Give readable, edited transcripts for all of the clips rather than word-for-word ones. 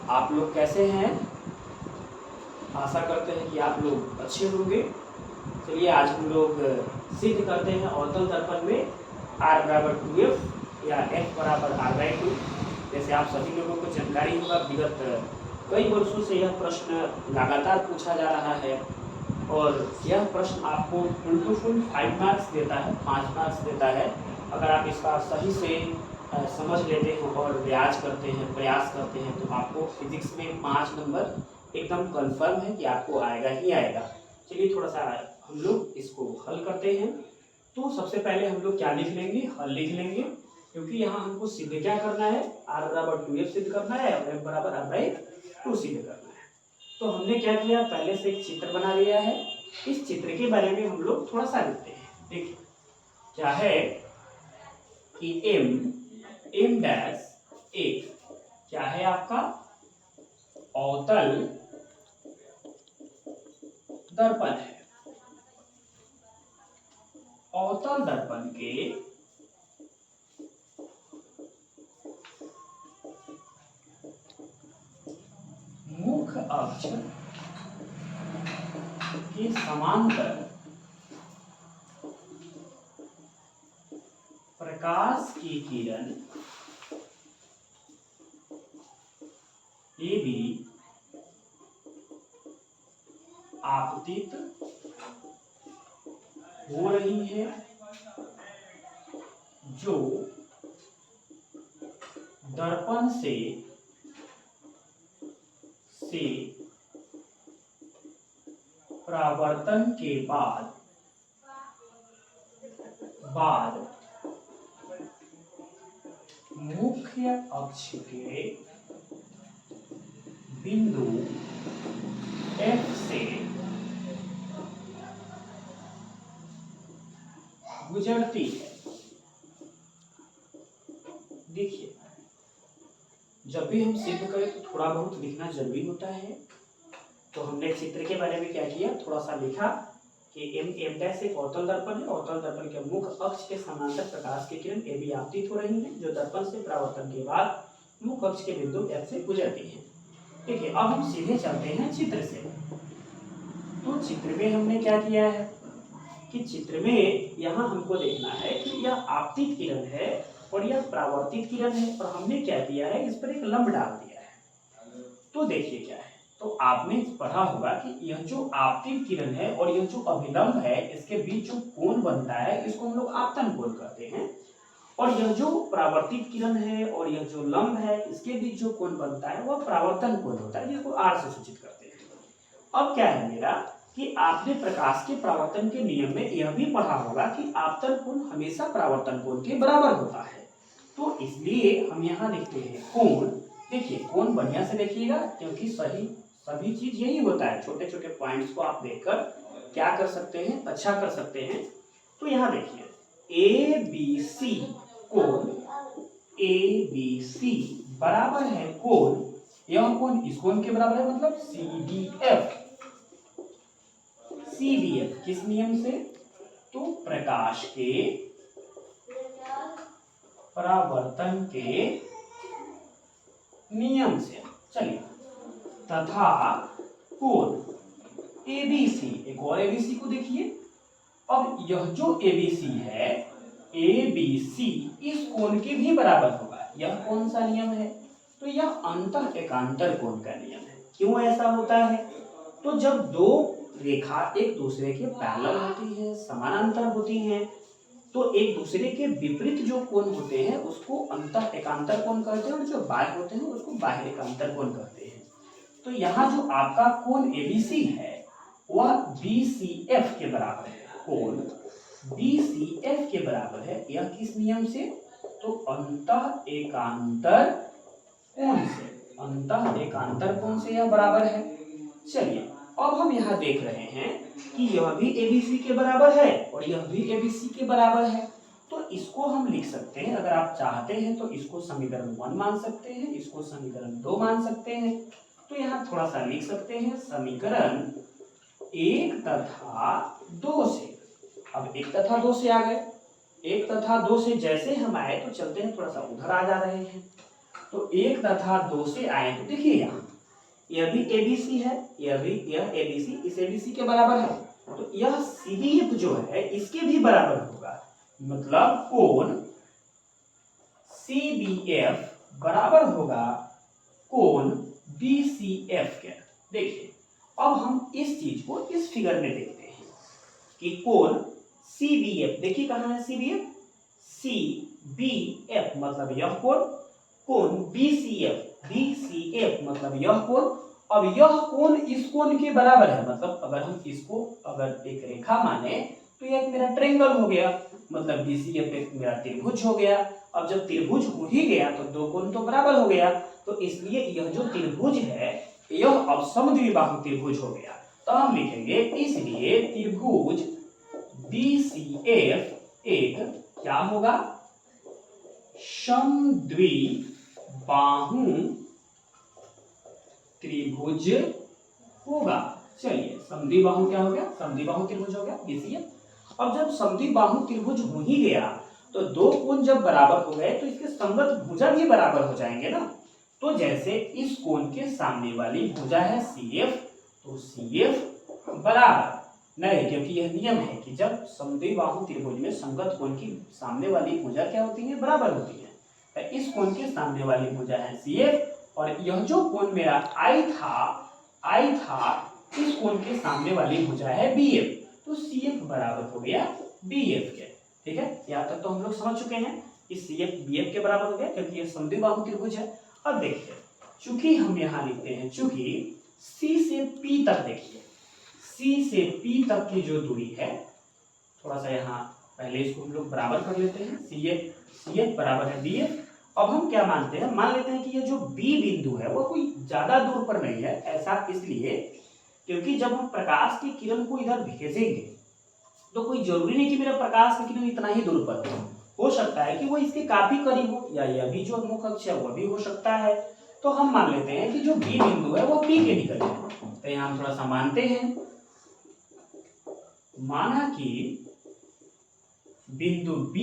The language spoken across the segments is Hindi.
आप लोग कैसे हैं? आशा करते हैं कि आप लोग अच्छे होंगे। चलिए आज हम लोग सिद्ध करते हैं अवतल दर्पण में r बराबर 2f या f बराबर r/2। जैसे आप सभी लोगों को जानकारी होगा, विगत कई वर्षों से यह प्रश्न लगातार पूछा जा रहा है और यह प्रश्न आपको फुल टू फुल 5 मार्क्स देता है, 5 मार्क्स देता है। अगर आप इसका सही से समझ लेते हैं और रियाज करते हैं, प्रयास करते हैं, तो आपको फिजिक्स में 5 नंबर एकदम कंफर्म है कि आपको आएगा ही आएगा। चलिए थोड़ा सा हम लोग इसको हल करते हैं। तो सबसे पहले हम लोग क्या लिख लेंगे? हल लिख लेंगे, क्योंकि यहाँ हमको सिद्ध क्या करना है? r बराबर 2f सिद्ध करना है और f बराबर r/2 सिद्ध करना है। तो हमने क्या किया, पहले से एक चित्र बना लिया है। इस चित्र के बारे में हम लोग थोड़ा सा लिखते हैं। देखिए क्या है कि m डैश एक क्या है आपका अवतल दर्पण है। अवतल दर्पण के मुख्य अक्ष के समांतर प्रकाश की किरण AB आपतित हो रही है, जो दर्पण से परावर्तन के बाद मुख्य अक्ष के बिंदु F से गुजरती है। देखिए जब भी हम सिद्ध करें तो थोड़ा बहुत लिखना जरूरी होता है। तो हमने चित्र के बारे में क्या किया, थोड़ा सा लिखा कि m डैश एक अवतल दर्पण है। अवतल दर्पण के मुख्य अक्ष के समांतर प्रकाश की किरण AB आपतित हो रही है, जो दर्पण से परावर्तन के बाद मुख्य अक्ष के बिंदु F से गुजरती है। देखिए अब हम सीधे चलते हैं चित्र से। तो चित्र में हमने क्या किया है कि चित्र में यहाँ हमको देखना है कि यह आपतित किरण है और यह परावर्तित किरण है, और हमने क्या किया है, इस पर एक लंब डाल दिया है। तो देखिए क्या है, तो आपने पढ़ा होगा कि यह जो आपतित किरण है और यह जो अभिलंब है, इसके बीच जो कोण बनता है इसको हम लोग आपतन कोण कहते हैं। और यह जो परावर्तित किरण है और यह जो लंब है, इसके बीच जो कोण बनता है वह परावर्तन कोण होता है, जिसको r से सूचित करते हैं। अब क्या है मेरा कि आपने प्रकाश के परावर्तन के नियम में यह भी पढ़ा होगा कि आपतन कोण हमेशा परावर्तन कोण के बराबर होता है। तो इसलिए हम यहाँ लिखते हैं कोण। देखिए कोण बढ़िया से देखिएगा, क्योंकि सभी चीज यही होता है। छोटे छोटे पॉइंट्स को आप देखकर क्या कर सकते हैं, अच्छा कर सकते हैं। तो यहाँ देखिए ABC कोण ABC बराबर है कोण, यह कोण इस कोण के बराबर है, मतलब CDF किस नियम से? तो प्रकाश के परावर्तन के नियम से। चलिए तथा कोण ABC, एक और ABC को देखिए। अब यह जो ABC है, ABC इस कोण के भी बराबर होगा। यह कौन सा नियम है? तो यह अंतः एकांतर कोण का नियम है। क्यों ऐसा होता है? तो जब दो रेखा एक दूसरे के पैरेलल होती है, समानांतर होती हैं, तो एक दूसरे के विपरीत जो कोण होते हैं उसको अंतः एकांतर कोण कहते हैं, और जो बाह्य होते हैं उसको बाह्य एकांतर कोण कहते हैं। तो यहाँ जो आपका कोण ABC है वह BCF के बराबर है। कोण BCF के बराबर है, यह किस नियम से? तो अंतः एकांतर कोण से। अंतः एकांतर कोण से यह बराबर है। चलिए अब हम यहाँ देख रहे हैं कि यह भी ABC के बराबर है और यह भी ABC के बराबर है। तो इसको हम लिख सकते हैं, अगर आप चाहते हैं तो इसको समीकरण 1 मान सकते हैं, इसको समीकरण 2 मान सकते हैं। तो यहाँ थोड़ा सा लिख सकते हैं समीकरण 1 तथा 2 से। अब 1 तथा 2 से आ गए, 1 तथा 2 से जैसे हम आए तो चलते हैं, थोड़ा सा उधर आ जा रहे हैं। तो 1 तथा 2 से आए तो देखिए यहाँ यह भी ABC है, यह ABC इस ABC के बराबर है, तो यह CBF जो है इसके भी बराबर होगा। मतलब कोण CBF बराबर होगा कोण BCF के। देखिए अब हम इस चीज को इस फिगर में देखते हैं कि कोण CBF, देखिए कहाँ है CBF, CBF मतलब यह कोण BCF मतलब यह कोण। अब यह कोण इस कोण के बराबर है, मतलब अगर हम इसको अगर एक रेखा माने तो यह मेरा ट्रायंगल हो गया, मतलब BCF एक मेरा त्रिभुज हो गया। अब जब त्रिभुज हो ही गया तो दो कोण तो बराबर हो गया, तो इसलिए यह जो त्रिभुज है यह अब समद्विबाहु त्रिभुज हो गया। तो हम लिखेंगे इसलिए त्रिभुज BCF एक क्या होगा, समद्विबाहु त्रिभुज होगा। चलिए समद्विबाहु क्या हो गया, समद्विबाहु त्रिभुज हो गया BCF। अब जब समद्विबाहु त्रिभुज हो ही गया तो दो कोण जब बराबर हो गए तो इसके संगत भुजा भी बराबर हो जाएंगे ना। तो जैसे इस कोण के सामने वाली भुजा है CF, तो CF बराबर नहीं, क्योंकि यह नियम है कि जब समद्विबाहु त्रिभुज में संगत कोण की सामने वाली भुजा क्या होती है, बराबर होती है। तो इस कोण के सामने वाली भुजा है CF और यह जो कोण मेरा I था इस कोण के सामने वाली भुजा है BF, तो CF बराबर हो गया BF के। ठीक है, यहाँ तक तो हम लोग समझ चुके हैं कि CF BF के बराबर हो गया क्योंकि यह समद्विबाहु त्रिभुज है। अब देखिए चूंकि हम यहाँ लिखते हैं चूंकि C से P तक, देखिए C से P तक की जो दूरी है, थोड़ा सा यहाँ पहले इसको हम लोग बराबर कर लेते हैं, CF बराबर है BF। अब हम क्या मानते हैं, मान लेते हैं कि ये जो B बिंदु है वो कोई ज्यादा दूर पर नहीं है। ऐसा इसलिए क्योंकि जब हम प्रकाश की किरण को इधर भेजेंगे तो कोई जरूरी नहीं कि मेरा प्रकाश की किरण इतना ही दूर पर हो सकता है कि वो इसके काफी करीब हो, या यह भी जो मुख्य अक्ष है वो भी हो सकता है। तो हम मान लेते हैं कि जो B बिंदु है वो P के निकट है। तो यहाँ हम थोड़ा सा मानते हैं, माना कि बिंदु B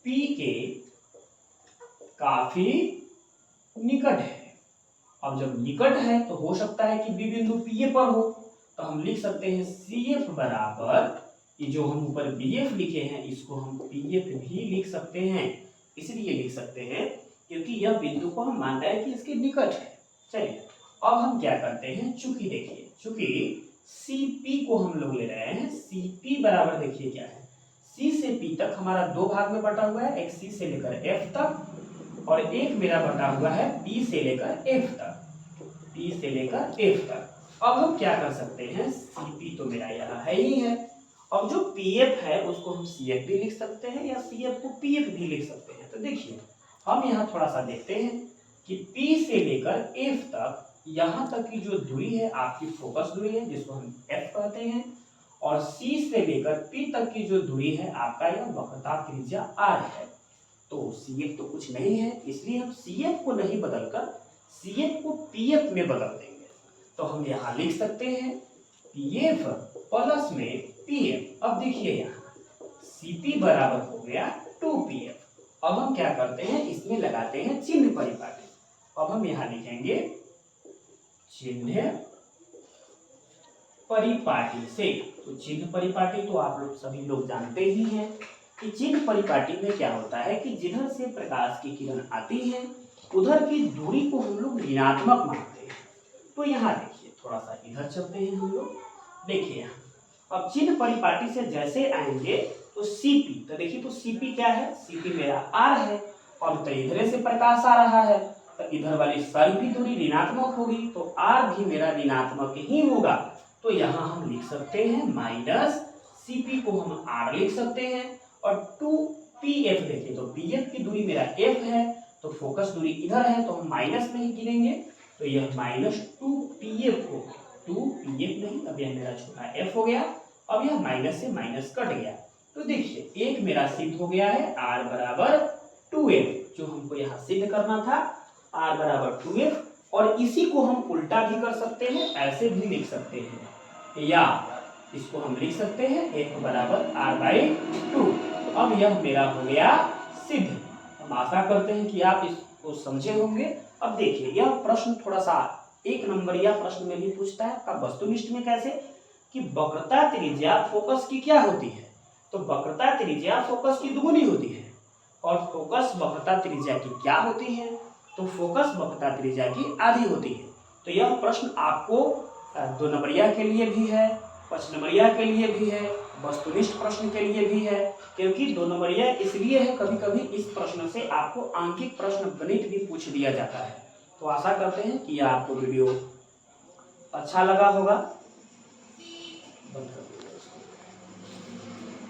P के काफी निकट है। अब जब निकट है तो हो सकता है कि B बिंदु P पर हो, तो हम लिख सकते हैं CF बराबर, ये जो हम ऊपर BF लिखे हैं इसको हम PF भी लिख सकते हैं। इसलिए लिख सकते हैं क्योंकि यह बिंदु को हम मान रहे हैं कि इसके निकट है। चलिए अब हम क्या करते हैं, चूंकि देखिए चूंकि CP को हम लोग ले रहे हैं, CP बराबर देखिए क्या है, C से P तक हमारा दो भाग में बटा हुआ है, एक C से लेकर F तक और एक मेरा बटा हुआ है P से लेकर F तक, P से लेकर F तक। अब हम क्या कर सकते हैं, CP तो मेरा यहाँ है ही है, अब जो PF है उसको हम CF भी लिख सकते हैं या CF को PF भी लिख सकते हैं। तो देखिए हम यहाँ थोड़ा सा देखते हैं कि P से लेकर F तक यहाँ तक की जो दूरी है आपकी फोकस दूरी है जिसको हम F कहते हैं, और C से लेकर P तक की जो दूरी है आपका यह वक्रता त्रिज्या R है। तो CF तो कुछ नहीं है, इसलिए हम CF को नहीं बदलकर CF को PF में बदल देंगे। तो हम यहाँ लिख सकते हैं PF प्लस में PF। अब देखिए यहाँ CP बराबर हो गया 2PF। अब हम क्या करते हैं, इसमें लगाते हैं चिन्ह परिपाटी। अब हम यहाँ लिखेंगे चिन्ह परिपाटी से, तो चिन्ह परिपाटी तो आप लोग सभी लोग जानते ही हैं कि चिन्ह परिपाटी में क्या होता है कि जिधर से प्रकाश की किरण आती है उधर की दूरी को हम लोग ऋणात्मक मानते हैं। तो यहाँ देखिए थोड़ा सा इधर चलते हैं हम लोग, देखिए यहाँ अब चिन्ह परिपाटी से जैसे आएंगे तो CP, तो देखिए तो CP क्या है, CP मेरा R है और तो इधर से प्रकाश आ रहा है तो इधर वाली सारी भी दूरी ऋणात्मक होगी, तो R भी मेरा ऋणात्मक ही होगा। तो यहाँ हम लिख सकते हैं माइनस CP को हम R लिख सकते हैं और 2PF, देखिए तो PF की दूरी मेरा F है तो फोकस दूरी इधर है तो हम माइनस में ही गिनेंगे, तो यह माइनस 2PF हो गया, 2PF नहीं, अब यह मेरा छोटा f हो गया। अब यह माइनस से माइनस कट गया, तो देखिए एक मेरा सिद्ध हो गया है R बराबर 2F, जो हमको यहाँ सिद्ध करना था R बराबर 2F। और इसी को हम उल्टा भी कर सकते हैं, ऐसे भी लिख सकते हैं, या इसको हम लिख सकते हैं F बराबर R/2। अब यह मेरा हो गया सिद्ध। हम आशा करते हैं कि आप इसको समझे होंगे। अब देखिए यह प्रश्न थोड़ा सा 1 नंबरिया प्रश्न में भी पूछता है आपका वस्तुनिष्ठ में कैसे कि वक्रता त्रिज्या फोकस की क्या होती है। तो वक्रता त्रिज्या फोकस की दुगुनी होती है और फोकस वक्रता त्रिज्या की क्या होती है, तो फोकस वक्रता त्रिज्या की आधी होती है। तो यह प्रश्न आपको 2 नंबरिया के लिए भी है, 5 नंबरिया के लिए भी है, वस्तुनिष्ठ प्रश्न के लिए भी है। क्योंकि 2 नंबरिया इसलिए है कभी कभी इस प्रश्न से आपको आंकिक प्रश्न गणित भी पूछ दिया जाता है। तो आशा करते हैं कि आपको वीडियो अच्छा लगा होगा। बंद कर।